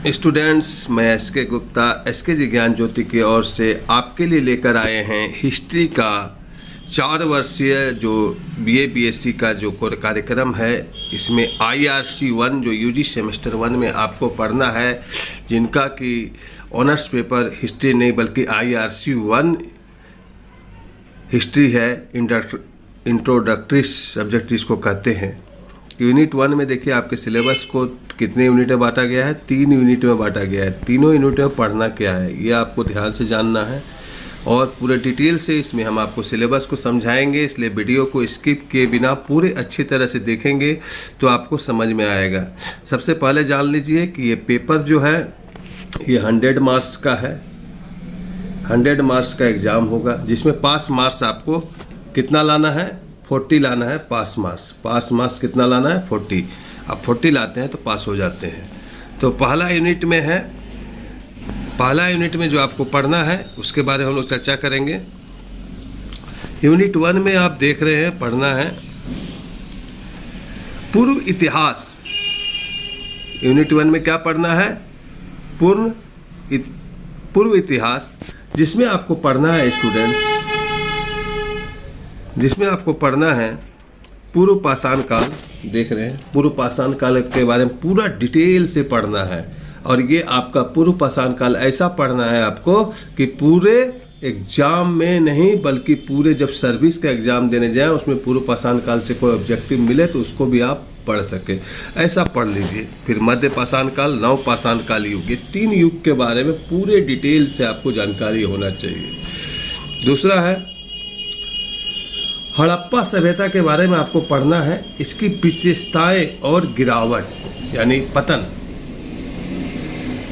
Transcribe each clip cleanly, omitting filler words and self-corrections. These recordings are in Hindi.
स्टूडेंट्स, मैं एसके गुप्ता एसके जी ज्ञान ज्योति की ओर से आपके लिए लेकर आए हैं हिस्ट्री का 4 वर्षीय जो बीए बीएससी का जो कार्यक्रम है। इसमें IRC 1 जो यूजी सेमेस्टर 1 में आपको पढ़ना है, जिनका कि ऑनर्स पेपर हिस्ट्री नहीं बल्कि IRC 1 हिस्ट्री है, इंट्रोडक्टरी सब्जेक्ट इसको कहते हैं। यूनिट 1 में देखिए आपके सिलेबस को कितने यूनिट में बांटा गया है, 3 यूनिट में बांटा गया है। तीनों यूनिट में पढ़ना क्या है ये आपको ध्यान से जानना है और पूरे डिटेल से इसमें हम आपको सिलेबस को समझाएंगे, इसलिए वीडियो को स्किप किए बिना पूरे अच्छी तरह से देखेंगे तो आपको समझ में आएगा। सबसे पहले जान लीजिए कि ये पेपर जो है ये 100 मार्क्स का है। 100 मार्क्स का एग्ज़ाम होगा, जिसमें पास मार्क्स आपको कितना लाना है, 40 लाना है। पास मार्क्स कितना लाना है, 40। आप 40 लाते हैं तो पास हो जाते हैं। तो पहला यूनिट में जो आपको पढ़ना है उसके बारे में हम लोग चर्चा करेंगे। यूनिट 1 में आप देख रहे हैं पढ़ना है पूर्व इतिहास। यूनिट 1 में क्या पढ़ना है, पूर्व इतिहास, जिसमें आपको पढ़ना है स्टूडेंट्स, जिसमें आपको पढ़ना है पूर्व पाषाण काल। देख रहे हैं पूर्व पाषाण काल के बारे में पूरा डिटेल से पढ़ना है। और ये आपका पूर्व पाषाण काल ऐसा पढ़ना है आपको कि पूरे एग्जाम में नहीं बल्कि पूरे जब सर्विस का एग्जाम देने जाएं उसमें पूर्व पाषाण काल से कोई ऑब्जेक्टिव मिले तो उसको भी आप पढ़ सके, ऐसा पढ़ लीजिए। फिर मध्य पाषाण काल, नव पाषाण काल युग, ये 3 युग के बारे में पूरे डिटेल से आपको जानकारी होना चाहिए। दूसरा है हड़प्पा सभ्यता के बारे में आपको पढ़ना है, इसकी विशेषताएं और गिरावट यानी पतन।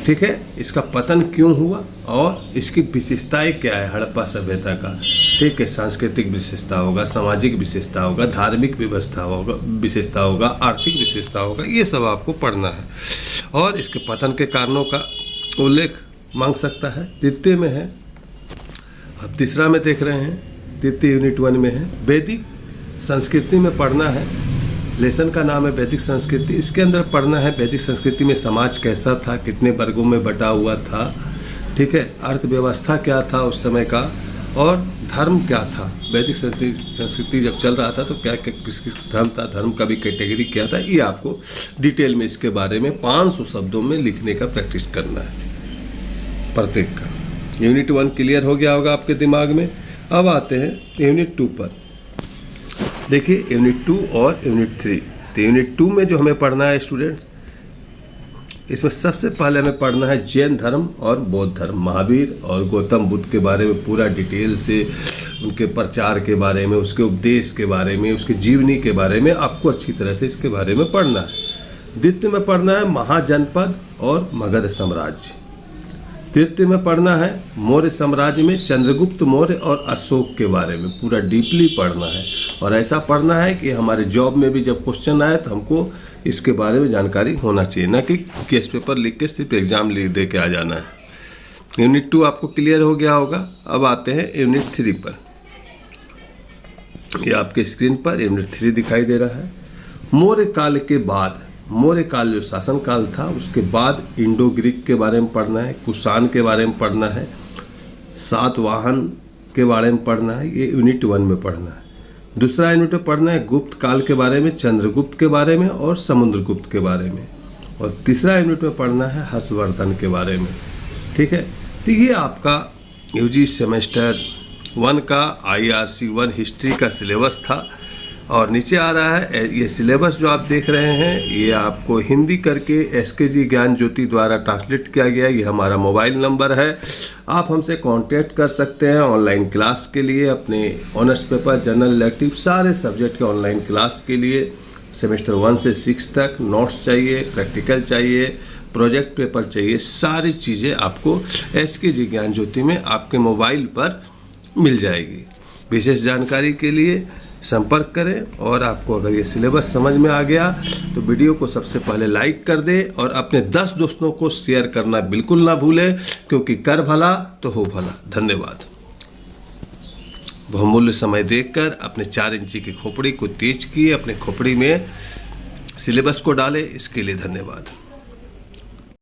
ठीक है, इसका पतन क्यों हुआ और इसकी विशेषताएं क्या है हड़प्पा सभ्यता का। ठीक है, सांस्कृतिक विशेषता होगा, सामाजिक विशेषता होगा, धार्मिक व्यवस्था होगा, विशेषता होगा, आर्थिक विशेषता होगा, ये सब आपको पढ़ना है। और इसके पतन के कारणों का उल्लेख मांग सकता है, द्वितीय में है। अब तीसरा में देख रहे हैं, द्वितीय यूनिट 1 में है वैदिक संस्कृति में पढ़ना है। लेसन का नाम है वैदिक संस्कृति। इसके अंदर पढ़ना है वैदिक संस्कृति में समाज कैसा था, कितने वर्गों में बटा हुआ था। ठीक है, अर्थव्यवस्था क्या था उस समय का और धर्म क्या था। वैदिक संस्कृति जब चल रहा था तो क्या किस किस धर्म था, धर्म का भी कैटेगरी क्या था, ये आपको डिटेल में इसके बारे में 500 शब्दों में लिखने का प्रैक्टिस करना है प्रत्येक का। यूनिट 1 क्लियर हो गया होगा आपके दिमाग में। अब आते हैं यूनिट 2 पर। देखिए यूनिट 2 और यूनिट 3। तो यूनिट 2 में जो हमें पढ़ना है स्टूडेंट्स, इसमें सबसे पहले हमें पढ़ना है जैन धर्म और बौद्ध धर्म। महावीर और गौतम बुद्ध के बारे में पूरा डिटेल से, उनके प्रचार के बारे में, उसके उपदेश के बारे में, उसकी जीवनी के बारे में आपको अच्छी तरह से इसके बारे में पढ़ना है। द्वितीय में पढ़ना है महाजनपद और मगध साम्राज्य। तृतीय में पढ़ना है मौर्य साम्राज्य में चंद्रगुप्त मौर्य और अशोक के बारे में पूरा डीपली पढ़ना है। और ऐसा पढ़ना है कि हमारे जॉब में भी जब क्वेश्चन आए तो हमको इसके बारे में जानकारी होना चाहिए, ना कि केस पेपर लिख के सिर्फ एग्जाम लिख दे के आ जाना है। यूनिट 2 आपको क्लियर हो गया होगा। अब आते हैं यूनिट 3 पर। ये आपके स्क्रीन पर यूनिट 3 दिखाई दे रहा है। मौर्य काल के बाद, मौर्य काल जो शासन काल था उसके बाद इंडो ग्रीक के बारे में पढ़ना है, कुषाण के बारे में पढ़ना है, सातवाहन के बारे में पढ़ना है। ये यूनिट 1 में पढ़ना है। दूसरा यूनिट में पढ़ना है गुप्त काल के बारे में, चंद्रगुप्त के बारे में और समुद्रगुप्त के बारे में। और तीसरा यूनिट में पढ़ना है हर्षवर्धन के बारे में। ठीक है, तो ये आपका यूजी सेमेस्टर 1 का IRC 1 हिस्ट्री का सिलेबस था। और नीचे आ रहा है ये सिलेबस जो आप देख रहे हैं, ये आपको हिंदी करके एसके जी ज्ञान ज्योति द्वारा ट्रांसलेट किया गया। ये हमारा मोबाइल नंबर है, आप हमसे कांटेक्ट कर सकते हैं ऑनलाइन क्लास के लिए। अपने ऑनर्स पेपर, जनरल इलेक्टिव, सारे सब्जेक्ट के ऑनलाइन क्लास के लिए सेमेस्टर 1 से 6 तक नोट्स चाहिए, प्रैक्टिकल चाहिए, प्रोजेक्ट पेपर चाहिए, सारी चीज़ें आपको एसके जी ज्ञान ज्योति में आपके मोबाइल पर मिल जाएगी। विशेष जानकारी के लिए संपर्क करें। और आपको अगर ये सिलेबस समझ में आ गया तो वीडियो को सबसे पहले लाइक कर दें और अपने 10 दोस्तों को शेयर करना बिल्कुल ना भूलें, क्योंकि कर भला तो हो भला। धन्यवाद। बहुमूल्य समय देखकर अपने 4 इंची की खोपड़ी को तेज किए, अपने खोपड़ी में सिलेबस को डालें। इसके लिए धन्यवाद।